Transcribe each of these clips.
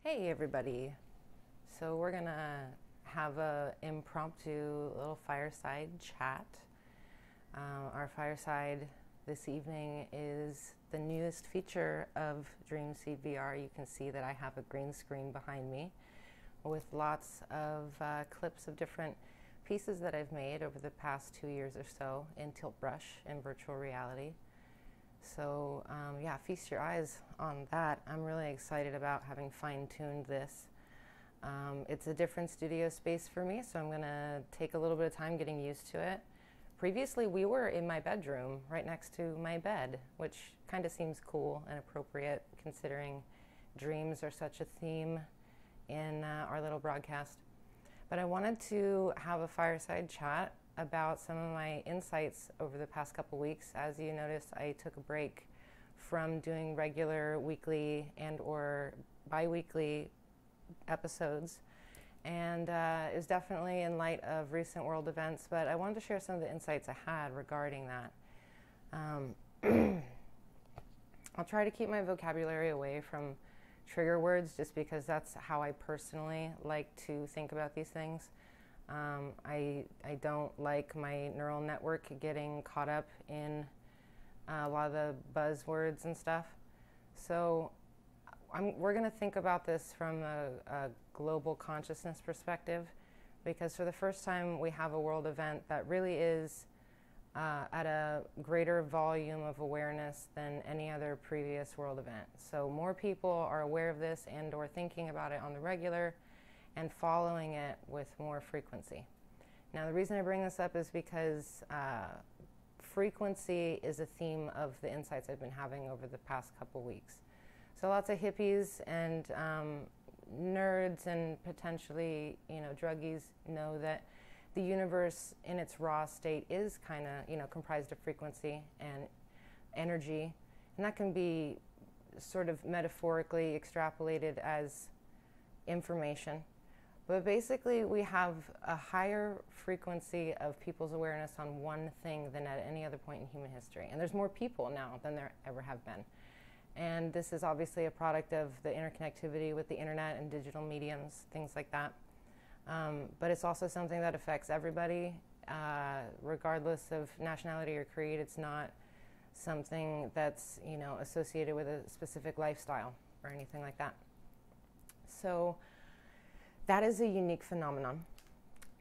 Hey everybody. So we're gonna have a impromptu little fireside chat. Our fireside this evening is the newest feature of Dreamseed VR. You can see that I have a green screen behind me with lots of clips of different pieces that I've made over the past 2 years or so in Tilt Brush and virtual reality. So yeah, feast your eyes on that. I'm really excited about having fine-tuned this. It's a different studio space for me, so I'm gonna take a little bit of time getting used to it. Previously, we were in my bedroom right next to my bed, which kind of seems cool and appropriate considering dreams are such a theme in our little broadcast. But I wanted to have a fireside chat about some of my insights over the past couple weeks. As you noticed, I took a break from doing regular weekly and or bi-weekly episodes, and it was definitely in light of recent world events, but I wanted to share some of the insights I had regarding that. I'll try to keep my vocabulary away from trigger words just because that's how I personally like to think about these things. I don't like my neural network getting caught up in a lot of the buzzwords and stuff. So we're going to think about this from a global consciousness perspective, because for the first time we have a world event that really is at a greater volume of awareness than any other previous world event. So more people are aware of this and or thinking about it on the regular and following it with more frequency. Now, the reason I bring this up is because frequency is a theme of the insights I've been having over the past couple weeks. So lots of hippies and nerds and potentially, druggies know that the universe in its raw state is kind of, comprised of frequency and energy. And that can be sort of metaphorically extrapolated as information. But basically, we have a higher frequency of people's awareness on one thing than at any other point in human history. And there's more people now than there ever have been. And this is obviously a product of the interconnectivity with the internet and digital mediums, things like that. But it's also something that affects everybody, regardless of nationality or creed. It's not something that's, associated with a specific lifestyle or anything like that. So that is a unique phenomenon.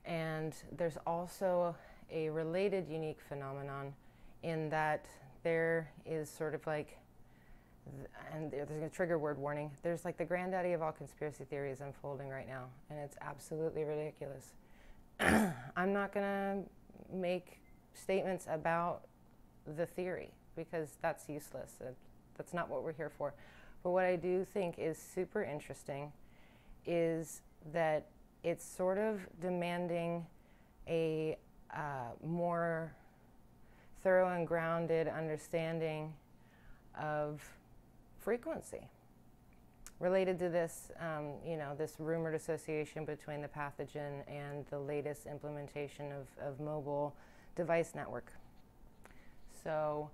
And there's also a related unique phenomenon in that there is sort of like, and there's a trigger word warning, there's like the granddaddy of all conspiracy theories unfolding right now, and it's absolutely ridiculous. I'm not going to make statements about the theory because that's useless. That's not what we're here for. But what I do think is super interesting is that it's sort of demanding a more thorough and grounded understanding of frequency related to this, this rumored association between the pathogen and the latest implementation of mobile device network. So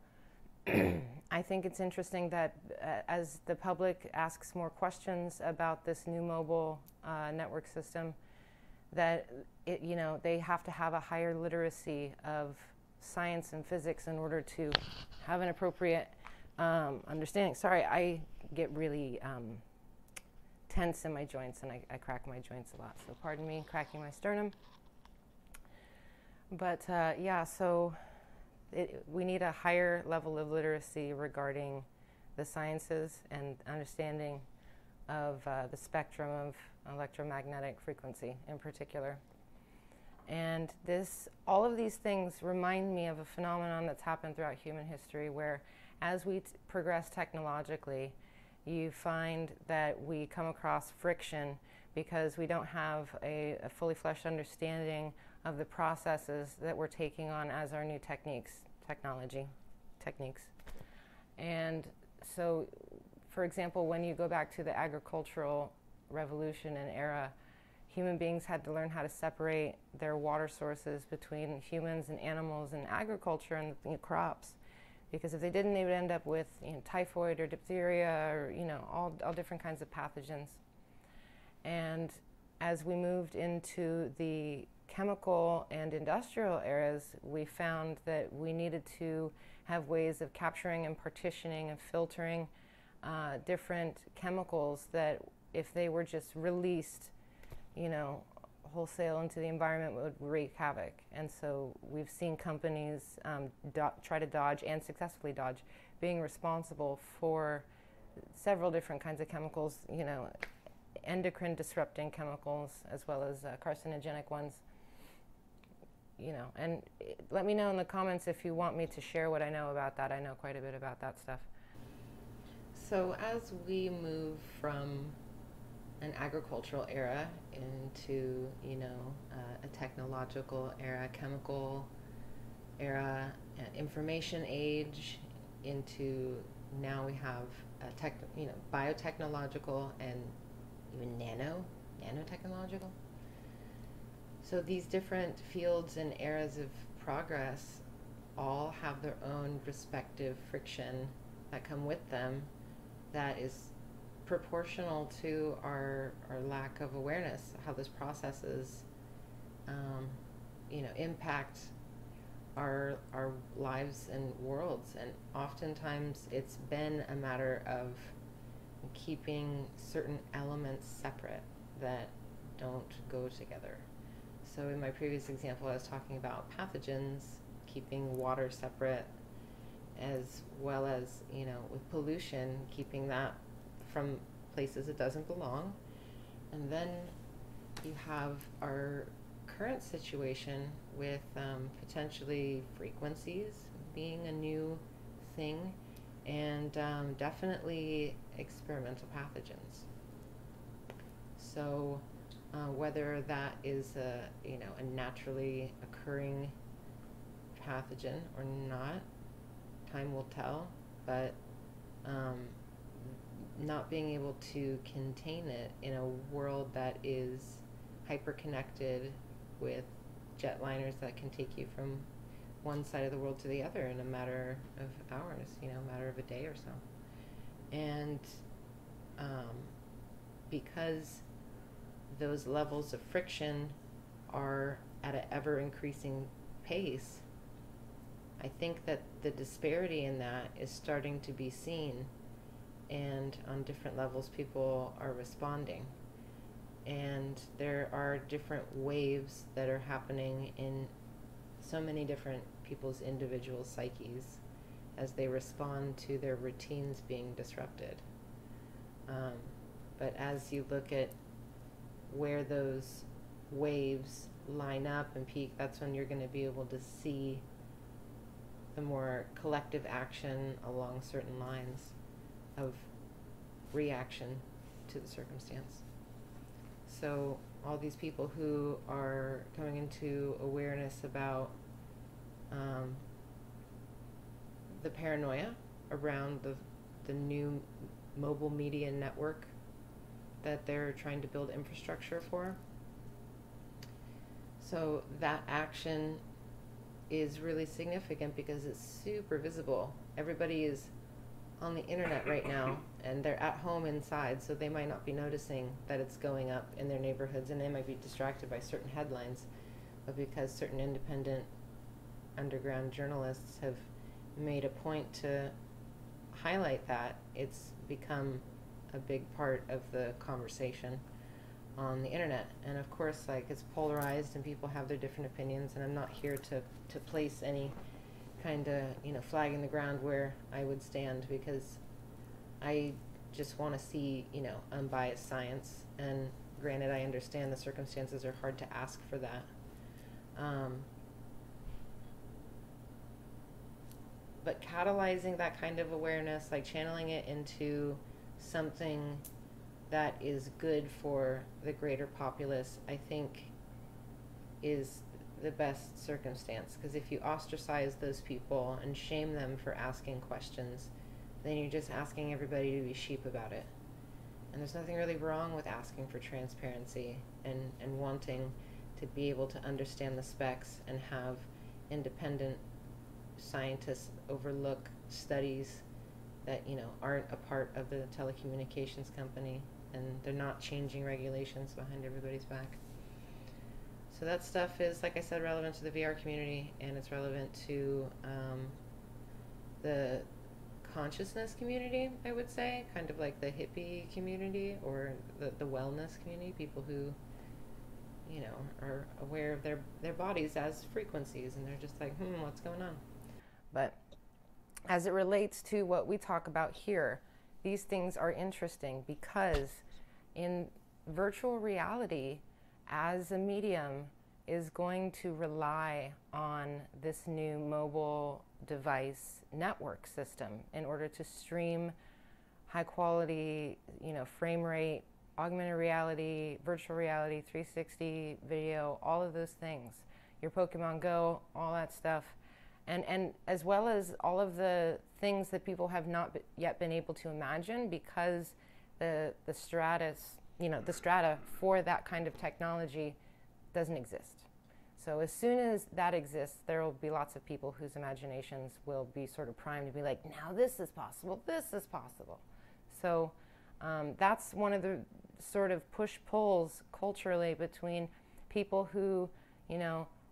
I think it's interesting that as the public asks more questions about this new mobile network system, that they have to have a higher literacy of science and physics in order to have an appropriate understanding. Sorry, I get really tense in my joints and I crack my joints a lot. So pardon me cracking my sternum. But so we need a higher level of literacy regarding the sciences and understanding of the spectrum of electromagnetic frequency in particular. And all of these things remind me of a phenomenon that's happened throughout human history where as we progress technologically, you find that we come across friction because we don't have a fully fleshed understanding of the processes that we're taking on as our new techniques. And so, for example, when you go back to the agricultural revolution and era, human beings had to learn how to separate their water sources between humans and animals and agriculture and crops. Because if they didn't, they would end up with typhoid or diphtheria or all different kinds of pathogens. And as we moved into the chemical and industrial eras, we found that we needed to have ways of capturing and partitioning and filtering different chemicals that, if they were just released, wholesale into the environment, would wreak havoc. And so we've seen companies try to dodge, and successfully dodge, being responsible for several different kinds of chemicals, endocrine disrupting chemicals as well as carcinogenic ones. And let me know in the comments if you want me to share what I know about that. I know quite a bit about that stuff. So as we move from an agricultural era into, a technological era, chemical era, information age, into now we have biotechnological and even nanotechnological. So these different fields and eras of progress all have their own respective friction that come with them that is proportional to our lack of awareness, how those processes impact our lives and worlds. And oftentimes it's been a matter of keeping certain elements separate that don't go together. So in my previous example, I was talking about pathogens, keeping water separate, as well as, with pollution, keeping that from places it doesn't belong. And then you have our current situation with potentially frequencies being a new thing, and definitely experimental pathogens. So whether that is a naturally occurring pathogen or not, time will tell. But not being able to contain it in a world that is hyper-connected with jetliners that can take you from one side of the world to the other in a matter of hours, a matter of a day or so. And because those levels of friction are at an ever-increasing pace, I think that the disparity in that is starting to be seen, and on different levels people are responding. And there are different waves that are happening in so many different people's individual psyches as they respond to their routines being disrupted. But as you look at where those waves line up and peak, that's when you're going to be able to see the more collective action along certain lines of reaction to the circumstance. So all these people who are coming into awareness about the paranoia around the new mobile media network that they're trying to build infrastructure for. So that action is really significant because it's super visible. Everybody is on the internet right now, and they're at home inside, so they might not be noticing that it's going up in their neighborhoods, and they might be distracted by certain headlines. But because certain independent underground journalists have made a point to highlight that, it's become a big part of the conversation on the internet. And of course, it's polarized and people have their different opinions, and I'm not here to place any kind of flag in the ground where I would stand, because I just want to see unbiased science. And granted, I understand the circumstances are hard to ask for that, but catalyzing that kind of awareness, channeling it into something that is good for the greater populace, I think is the best circumstance. Because if you ostracize those people and shame them for asking questions, then you're just asking everybody to be sheep about it. And there's nothing really wrong with asking for transparency and wanting to be able to understand the specs and have independent scientists overlook studies that, aren't a part of the telecommunications company, and they're not changing regulations behind everybody's back. So that stuff is, like I said, relevant to the VR community, and it's relevant to the consciousness community, I would say, kind of like the hippie community or the wellness community, people who, are aware of their bodies as frequencies, and they're just like, what's going on? But as it relates to what we talk about here, these things are interesting because in virtual reality, as a medium, is going to rely on this new mobile device network system in order to stream high quality, frame rate, augmented reality, virtual reality, 360 video, all of those things. Your Pokemon Go, all that stuff. And as well as all of the things that people have not yet been able to imagine, because the strata for that kind of technology doesn't exist. So as soon as that exists, there will be lots of people whose imaginations will be sort of primed to be like, now this is possible, this is possible. So that's one of the sort of push-pulls culturally between people who,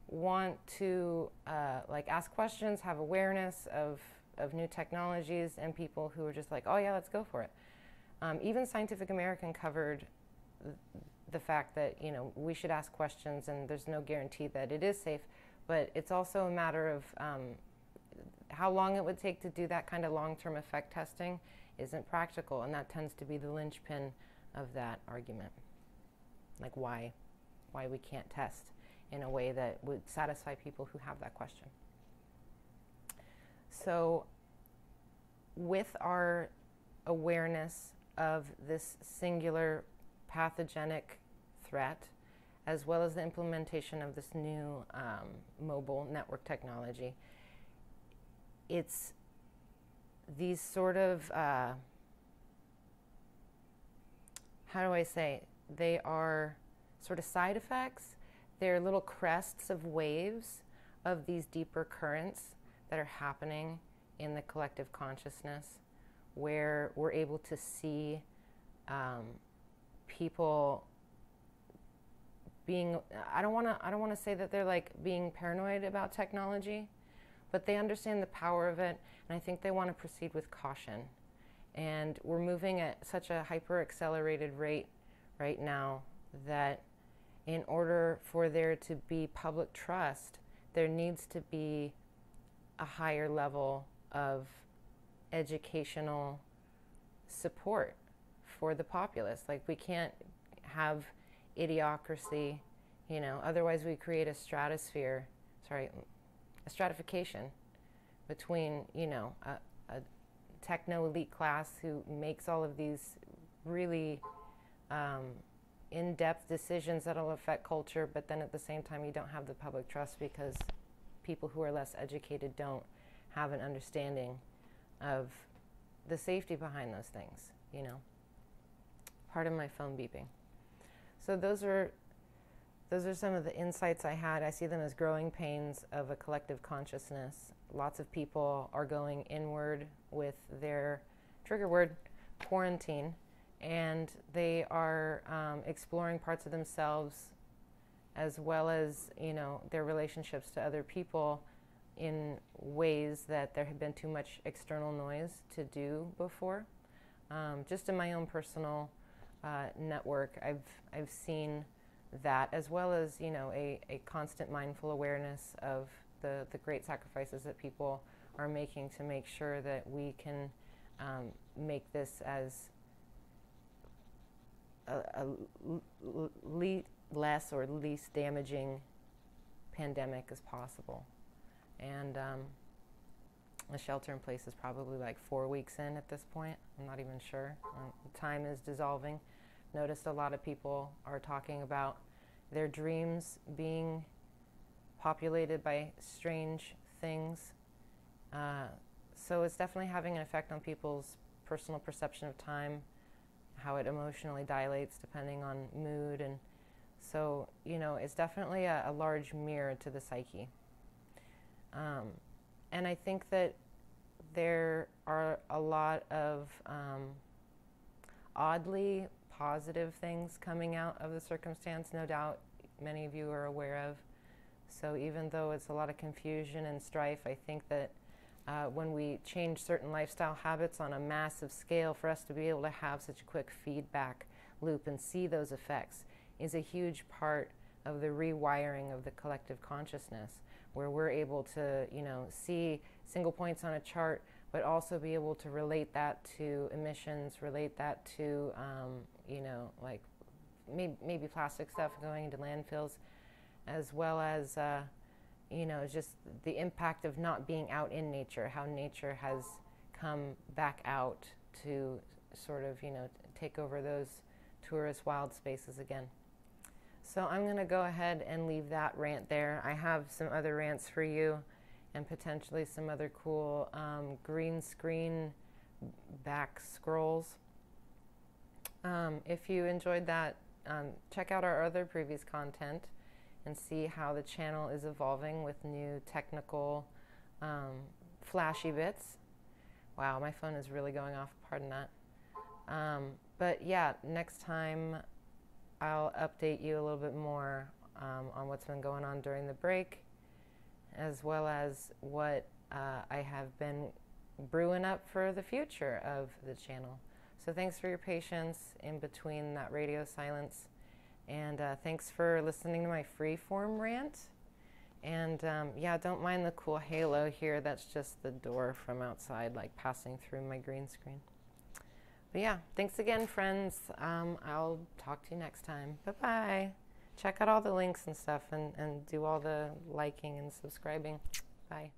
want to ask questions, have awareness of new technologies, and people who are just like, oh yeah, let's go for it. Even Scientific American covered the fact that, we should ask questions, and there's no guarantee that it is safe, but it's also a matter of how long it would take to do that kind of long-term effect testing isn't practical, and that tends to be the linchpin of that argument. Like why we can't test in a way that would satisfy people who have that question. So with our awareness of this singular pathogenic threat, as well as the implementation of this new mobile network technology, it's these sort of, how do I say, they are sort of side effects. They're little crests of waves of these deeper currents that are happening in the collective consciousness, where we're able to see people being, I don't want to say that they're like being paranoid about technology, but they understand the power of it, and I think they want to proceed with caution. And we're moving at such a hyper-accelerated rate right now that in order for there to be public trust, there needs to be a higher level of educational support for the populace. Like, we can't have idiocracy, otherwise we create a stratification between, a techno elite class who makes all of these really in-depth decisions that'll affect culture, but then at the same time you don't have the public trust because people who are less educated don't have an understanding of the safety behind those things, Pardon my phone beeping. So those are some of the insights I had. I see them as growing pains of a collective consciousness. Lots of people are going inward with their trigger word, quarantine, and they are exploring parts of themselves as well as, their relationships to other people in ways that there had been too much external noise to do before. Just in my own personal network, I've seen that, as well as, a constant mindful awareness of the great sacrifices that people are making to make sure that we can make this as a less or least damaging pandemic as possible. And the shelter in place is probably like 4 weeks in at this point. I'm not even sure. Time is dissolving. Noticed a lot of people are talking about their dreams being populated by strange things. So it's definitely having an effect on people's personal perception of time, how it emotionally dilates depending on mood. And so, it's definitely a large mirror to the psyche. And I think that there are a lot of oddly positive things coming out of the circumstance, no doubt many of you are aware of. So even though it's a lot of confusion and strife, I think that when we change certain lifestyle habits on a massive scale, for us to be able to have such a quick feedback loop and see those effects is a huge part of the rewiring of the collective consciousness, where we're able to, see single points on a chart, but also be able to relate that to emissions, relate that to, like maybe plastic stuff going into landfills, as well as, just the impact of not being out in nature, how nature has come back out to sort of, take over those tourist wild spaces again. So I'm going to go ahead and leave that rant there. I have some other rants for you and potentially some other cool green screen back scrolls. If you enjoyed that, check out our other previous content and see how the channel is evolving with new technical flashy bits. Wow, my phone is really going off, pardon that. But yeah, next time I'll update you a little bit more on what's been going on during the break, as well as what I have been brewing up for the future of the channel. So thanks for your patience in between that radio silence, and thanks for listening to my freeform rant. And yeah, don't mind the cool halo here. That's just the door from outside, like passing through my green screen. But yeah, thanks again, friends. I'll talk to you next time. Bye-bye. Check out all the links and stuff, and do all the liking and subscribing. Bye.